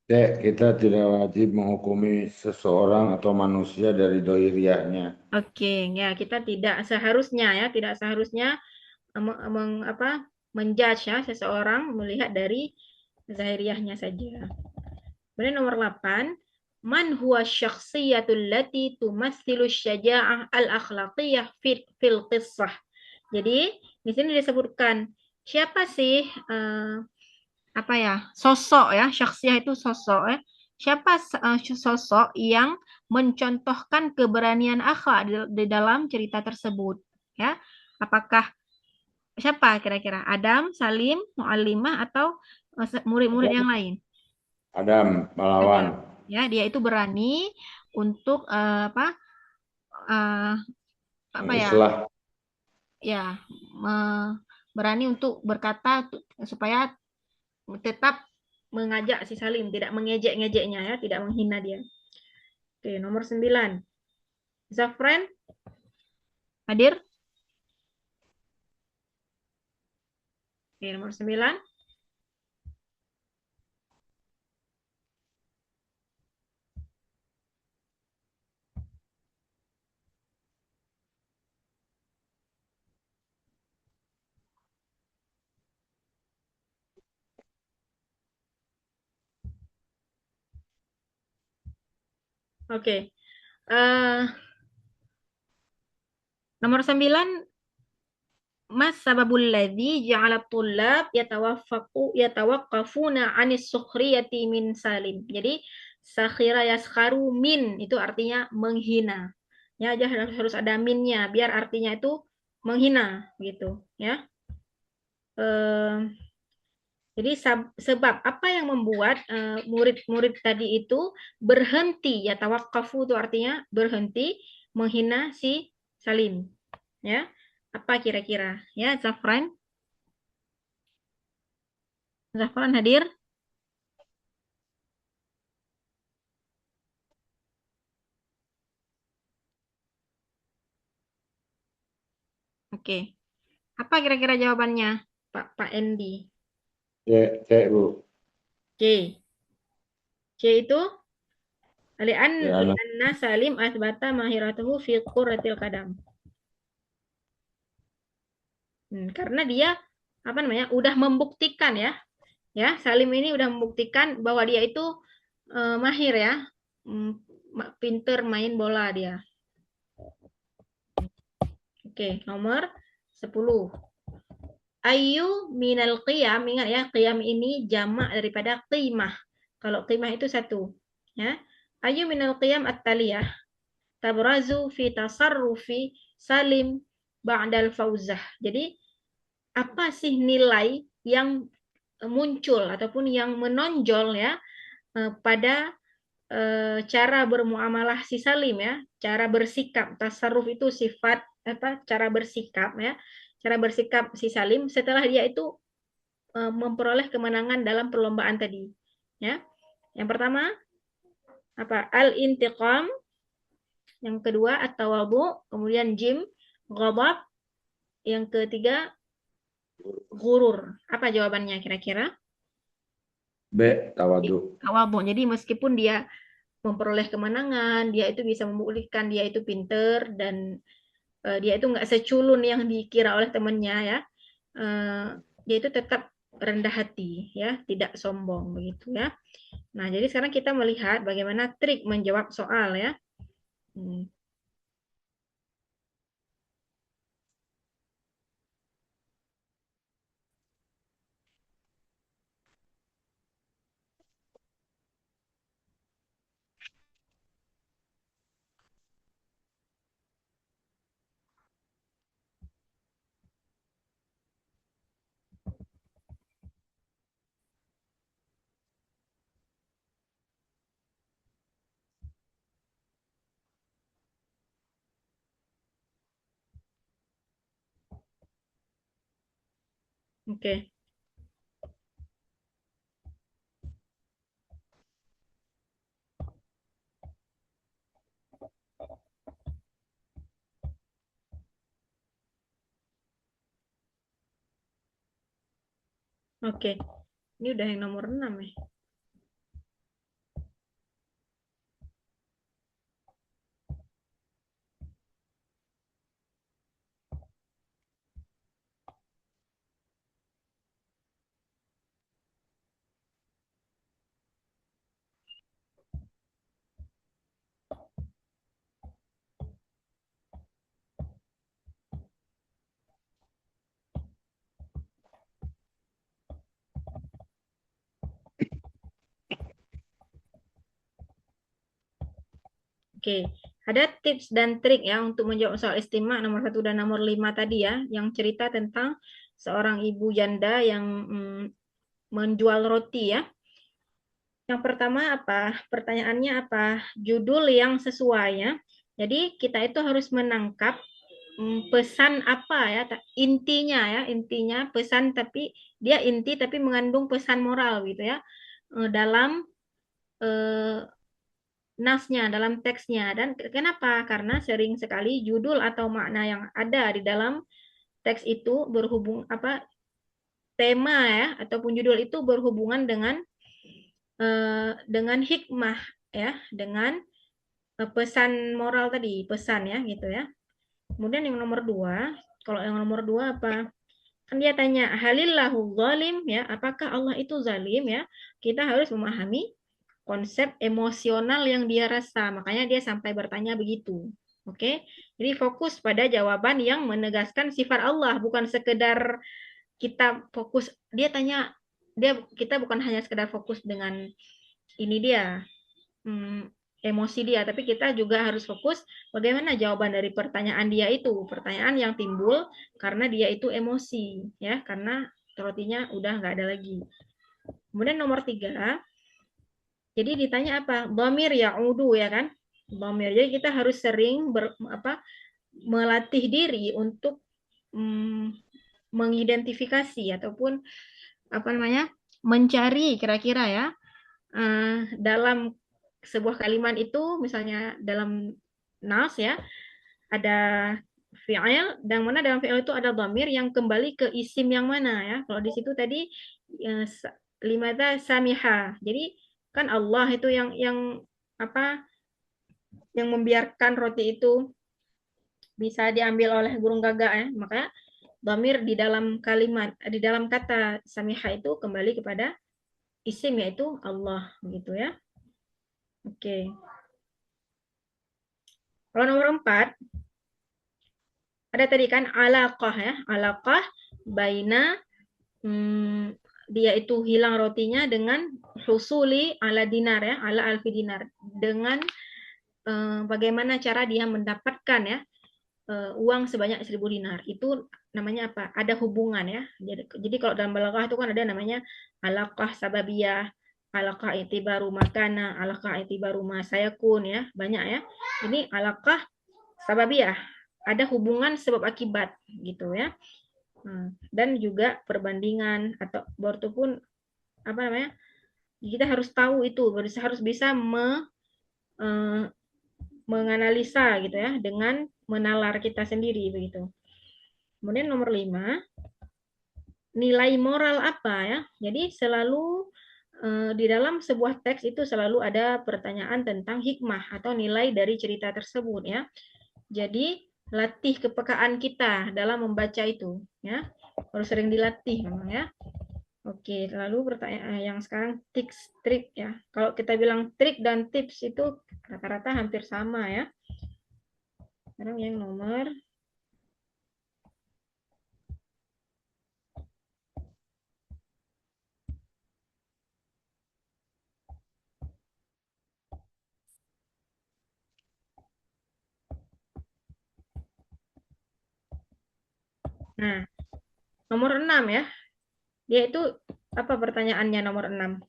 Speaker 1: C, kita tidak wajib menghukumi seseorang atau manusia dari dohiriahnya.
Speaker 2: Oke, ya kita tidak seharusnya ya, tidak seharusnya menjudge ya seseorang melihat dari zahiriahnya saja. Kemudian nomor 8, man huwa syakhsiyatul lati tumatsilu syaja'ah al-akhlaqiyah fil qissah. Jadi, di sini disebutkan siapa sih apa ya? Sosok ya, syakhsiyah itu sosok ya. Siapa sosok yang mencontohkan keberanian akhlak di dalam cerita tersebut, ya? Apakah siapa kira-kira? Adam, Salim, Muallimah atau murid-murid yang lain?
Speaker 1: Adam,
Speaker 2: Ada.
Speaker 1: melawan.
Speaker 2: Ya, dia itu berani untuk eh, apa ya?
Speaker 1: Mengislah.
Speaker 2: Ya, berani untuk berkata supaya tetap mengajak si Salim, tidak mengejek-ngejeknya ya, tidak menghina dia. Oke, nomor 9. Zafran hadir? Oke, nomor 9. Oke. Eh, nomor 9, mas sababul ladzi ja'ala tullab yatawaqqafuna 'anis sukhriyati min Salim. Jadi sakhira yaskharu min itu artinya menghina. Ya, aja harus ada minnya biar artinya itu menghina gitu, ya. Jadi sebab apa yang membuat murid-murid tadi itu berhenti ya tawakkafu itu artinya berhenti menghina si Salim, ya. Apa kira-kira? Ya, Zafran hadir? Oke. Apa kira-kira jawabannya, Pak Endi?
Speaker 1: C, C, Bu.
Speaker 2: C. C itu
Speaker 1: Ya,
Speaker 2: li'anna Salim asbata mahiratuhu fi qurratil qadam. Karena dia apa namanya? Udah membuktikan ya. Ya, Salim ini udah membuktikan bahwa dia itu mahir ya. Pinter main bola dia. Oke, nomor 10. Ayu minal qiyam, ingat ya, qiyam ini jamak daripada qimah. Kalau qimah itu satu, ya. Ayu minal qiyam at-taliyah tabrazu fi tasarrufi Salim ba'dal fauzah. Jadi, apa sih nilai yang muncul ataupun yang menonjol ya pada cara bermuamalah si Salim ya, cara bersikap. Tasarruf itu sifat cara bersikap ya. Cara bersikap si Salim setelah dia itu memperoleh kemenangan dalam perlombaan tadi. Ya. Yang pertama, Apa? Al-intiqam. Yang kedua at-tawadhu. Kemudian jim, ghadab. Yang ketiga ghurur. Apa jawabannya kira-kira?
Speaker 1: B. Tawadhu.
Speaker 2: Tawadhu. Jadi meskipun dia memperoleh kemenangan, dia itu bisa membuktikan dia itu pinter dan dia itu nggak seculun yang dikira oleh temannya ya. Dia itu tetap rendah hati ya, tidak sombong begitu ya. Nah, jadi sekarang kita melihat bagaimana trik menjawab soal ya. Oke. Oke. Ini udah yang nomor 6 ya. Oke, ada tips dan trik ya untuk menjawab soal istimewa nomor 1 dan nomor 5 tadi ya, yang cerita tentang seorang ibu janda yang menjual roti ya. Yang pertama apa? Pertanyaannya apa? Judul yang sesuai ya. Jadi kita itu harus menangkap pesan apa ya, intinya ya, intinya pesan tapi dia inti tapi mengandung pesan moral gitu ya. Dalam nasnya, dalam teksnya. Dan kenapa? Karena sering sekali judul atau makna yang ada di dalam teks itu berhubung apa tema ya ataupun judul itu berhubungan dengan hikmah ya, dengan pesan moral tadi, pesan ya gitu ya. Kemudian yang nomor 2, kalau yang nomor 2 apa? Kan dia tanya, halillahu zalim ya, apakah Allah itu zalim ya? Kita harus memahami konsep emosional yang dia rasa. Makanya dia sampai bertanya begitu. Oke. Jadi fokus pada jawaban yang menegaskan sifat Allah, bukan sekedar kita fokus dia tanya kita bukan hanya sekedar fokus dengan ini dia emosi dia, tapi kita juga harus fokus bagaimana jawaban dari pertanyaan dia itu, pertanyaan yang timbul karena dia itu emosi ya, karena rotinya udah nggak ada lagi. Kemudian nomor 3, jadi ditanya apa? Dhamir ya'udu ya kan? Dhamir. Jadi kita harus sering melatih diri untuk mengidentifikasi ataupun mencari kira-kira ya dalam sebuah kalimat itu, misalnya dalam nas ya, ada fi'il, dan mana dalam fi'il itu ada dhamir yang kembali ke isim yang mana ya. Kalau di situ tadi limada samiha. Jadi kan Allah itu yang membiarkan roti itu bisa diambil oleh burung gagak ya. Maka dhamir di dalam kalimat, di dalam kata samiha itu kembali kepada isim yaitu Allah begitu ya. Oke. Kalau nomor 4 ada tadi kan alaqah ya, alaqah baina dia itu hilang rotinya dengan husuli ala dinar ya, ala alfi dinar, dengan bagaimana cara dia mendapatkan ya uang sebanyak 1000 dinar. Itu namanya apa? Ada hubungan ya. Jadi kalau dalam balaghah itu kan ada namanya alaqah sababiyah, alaqah itibaru makana, alaqah itibaru ma sayakun ya, banyak ya. Ini alaqah sababiyah, ada hubungan sebab akibat gitu ya. Dan juga perbandingan atau bertupun kita harus tahu itu, harus bisa eh, menganalisa gitu ya dengan menalar kita sendiri begitu. Kemudian nomor 5, nilai moral apa ya? Jadi selalu di dalam sebuah teks itu selalu ada pertanyaan tentang hikmah atau nilai dari cerita tersebut ya. Jadi latih kepekaan kita dalam membaca itu ya. Harus sering dilatih memang ya. Oke, lalu pertanyaan yang sekarang tips trik ya. Kalau kita bilang trik dan tips itu rata-rata hampir sama ya. Sekarang yang nomor Nah, nomor 6 ya. Dia itu apa pertanyaannya nomor 6?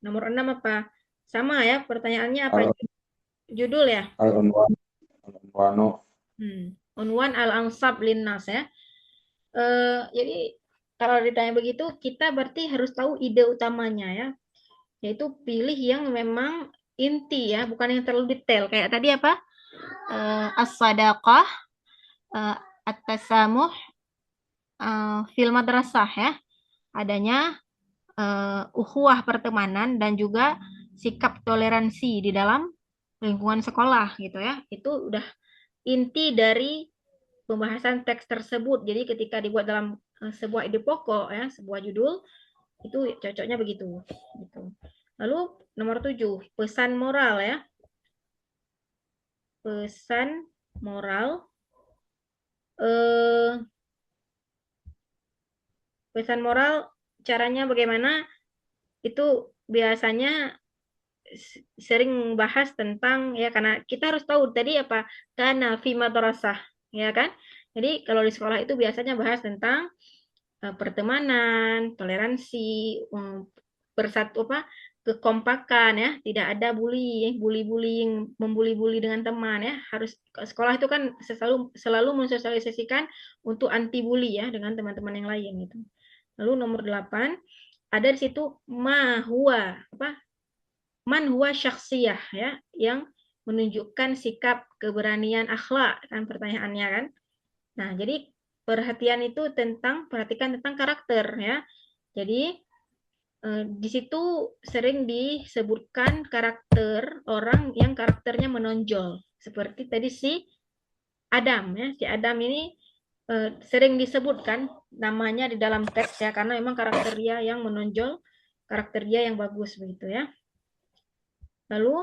Speaker 2: Nomor 6 apa? Sama ya, pertanyaannya apa?
Speaker 1: Al
Speaker 2: Judul ya?
Speaker 1: Al-Unwan Al-Unwanu
Speaker 2: Unwan al-ansab linnas ya. Jadi kalau ditanya begitu, kita berarti harus tahu ide utamanya ya. Yaitu pilih yang memang inti ya, bukan yang terlalu detail. Kayak tadi apa? As-sadaqah, at-tasamuh, fil madrasah ya. Adanya ukhuwah pertemanan dan juga sikap toleransi di dalam lingkungan sekolah gitu ya. Itu udah inti dari pembahasan teks tersebut. Jadi ketika dibuat dalam sebuah ide pokok ya, sebuah judul itu cocoknya begitu gitu. Lalu nomor 7, pesan moral ya. Pesan moral eh pesan moral caranya bagaimana? Itu biasanya sering bahas tentang ya karena kita harus tahu tadi apa karena fi madrasah ya kan. Jadi kalau di sekolah itu biasanya bahas tentang pertemanan, toleransi, bersatu apa kekompakan ya, tidak ada bullying, membuli-buli dengan teman ya. Harus sekolah itu kan selalu selalu mensosialisasikan untuk anti bully ya dengan teman-teman yang lain gitu. Lalu nomor 8 ada di situ mahua apa man huwa syakhsiyah ya yang menunjukkan sikap keberanian akhlak kan pertanyaannya kan. Nah, jadi perhatikan tentang karakter ya. Jadi di situ sering disebutkan karakter orang yang karakternya menonjol. Seperti tadi si Adam ya. Si Adam ini sering disebutkan namanya di dalam teks ya karena memang karakter dia yang menonjol, karakter dia yang bagus begitu ya. Lalu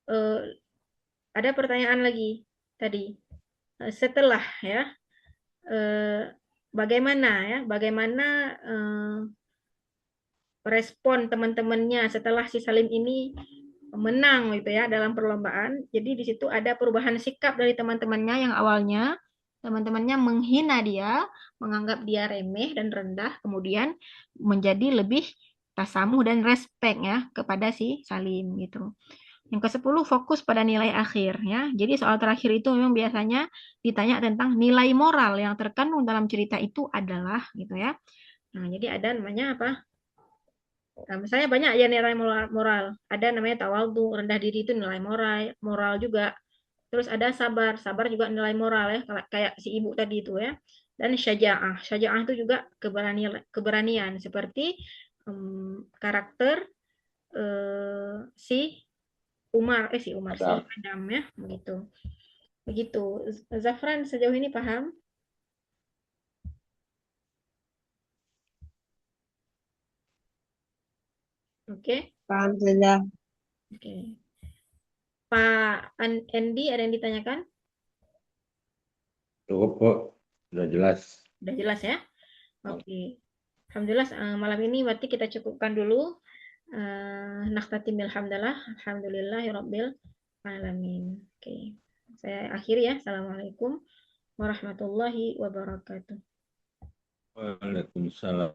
Speaker 2: eh, ada pertanyaan lagi tadi. Setelah ya bagaimana respon teman-temannya setelah si Salim ini menang gitu ya dalam perlombaan. Jadi di situ ada perubahan sikap dari teman-temannya yang awalnya teman-temannya menghina dia, menganggap dia remeh dan rendah, kemudian menjadi lebih tasamuh dan respect ya kepada si Salim gitu. Yang ke-10 fokus pada nilai akhir ya. Jadi soal terakhir itu memang biasanya ditanya tentang nilai moral yang terkandung dalam cerita itu adalah gitu ya. Nah, jadi ada namanya apa? Nah, misalnya banyak ya nilai moral. Ada namanya tawadhu, rendah diri itu nilai moral juga. Terus ada sabar, sabar juga nilai moral ya, kayak si ibu tadi itu ya. Dan syaja'ah, syaja'ah itu juga keberanian seperti karakter si si
Speaker 1: Adam.
Speaker 2: Adam ya, begitu. Begitu. Zafran sejauh ini paham? Oke.
Speaker 4: Paham sudah.
Speaker 2: Oke. Pak Andy ada yang ditanyakan?
Speaker 1: Cukup kok, sudah jelas.
Speaker 2: Sudah jelas ya? Oke. Alhamdulillah malam ini berarti kita cukupkan dulu. Naktatimil hamdalah. Alhamdulillahirabbil alamin. Oke. Saya akhiri ya. Assalamualaikum warahmatullahi wabarakatuh.
Speaker 1: Waalaikumsalam.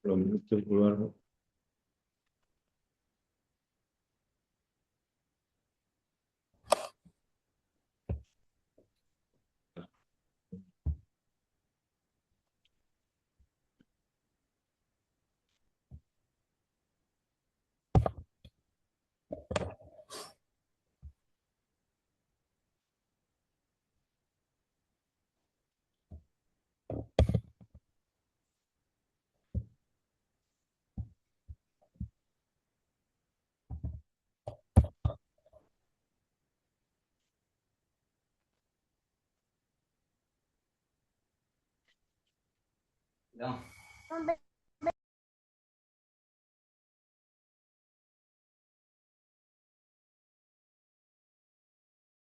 Speaker 1: belum itu keluar.
Speaker 5: Ya.